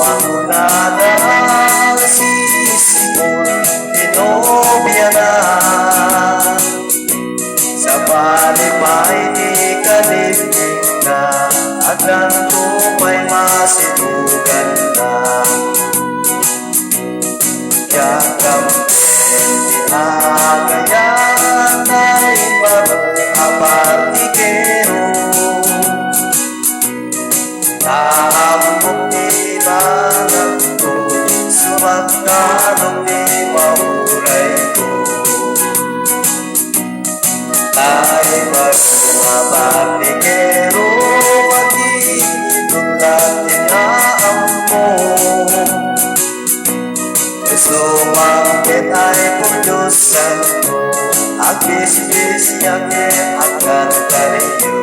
ako na nagsisipon, tinobya na. Sa palipay di kalibig na, at ganto may masitugan na. Kaya kampen tinagayan ay barong apartikero. Naambok di banat ko, sumatkanong di mauray ko. Tayo barong apartikero, magiging natin naampo. Sumangkit ay punyusan ko, at bisbis yakin at kantaryo.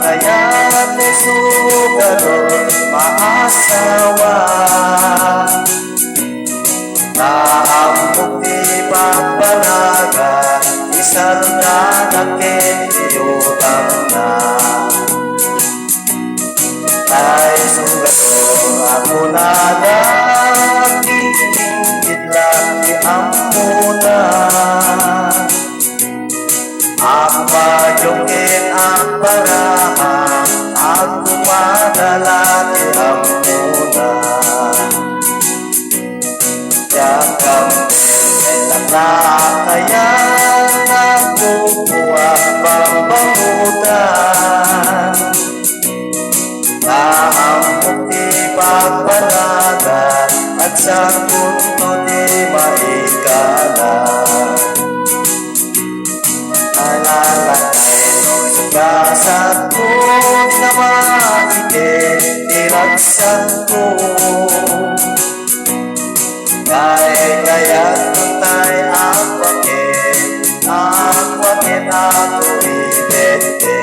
Kaya nesugador maasawa, naambok di pagbanaga, isang nanakin iyutang na. Ay sugador ako na nagtitinggit lang di amuna. Ang mayungin ang parahan, ang kumadalati ang muna. Yang kampen ay nakakayan, nagkukuha pang bangutan. Naambok di pagbanagan, at sa punto di maikalan. Nalalakay no'y sugasat ko na maigit iragsan ko. Kaya tutay ang bakit ako ibete.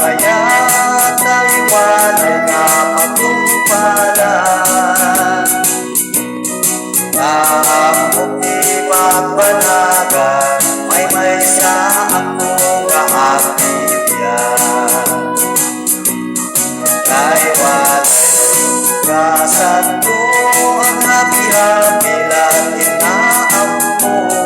Kaya tayo wala na pagkumpalan. Naambok di pagbanagan, may sa akong kaakibyan. Tayo wala gasan ko, ang happy-happy latin na ako.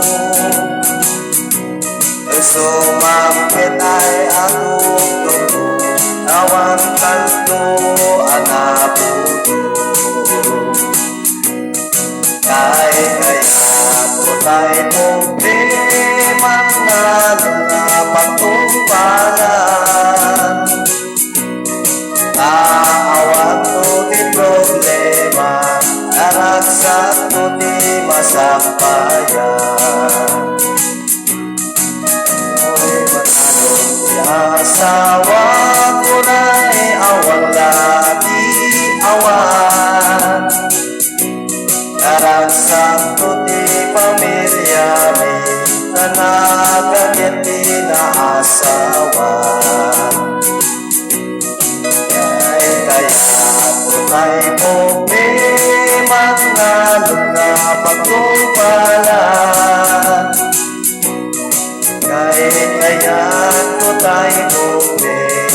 Sumapit ay anong tulo, awang kanto anaputo. Kaya po tayo problema na pagtumpangan. Awan to di problema, naragsak to di masakbayan. Asawa ko na'y awang lagi awan. Naragsak ko di pamilya mi, nanagagit di na asawa. Kaya ko ta'y problema na lunga pagkumpalan. Kaya ko tayo bukli,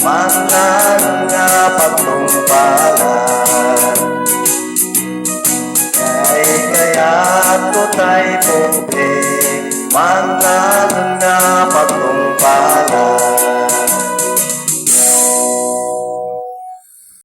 manang nga pagtumpalan. Kaya ko tayo bukli, manang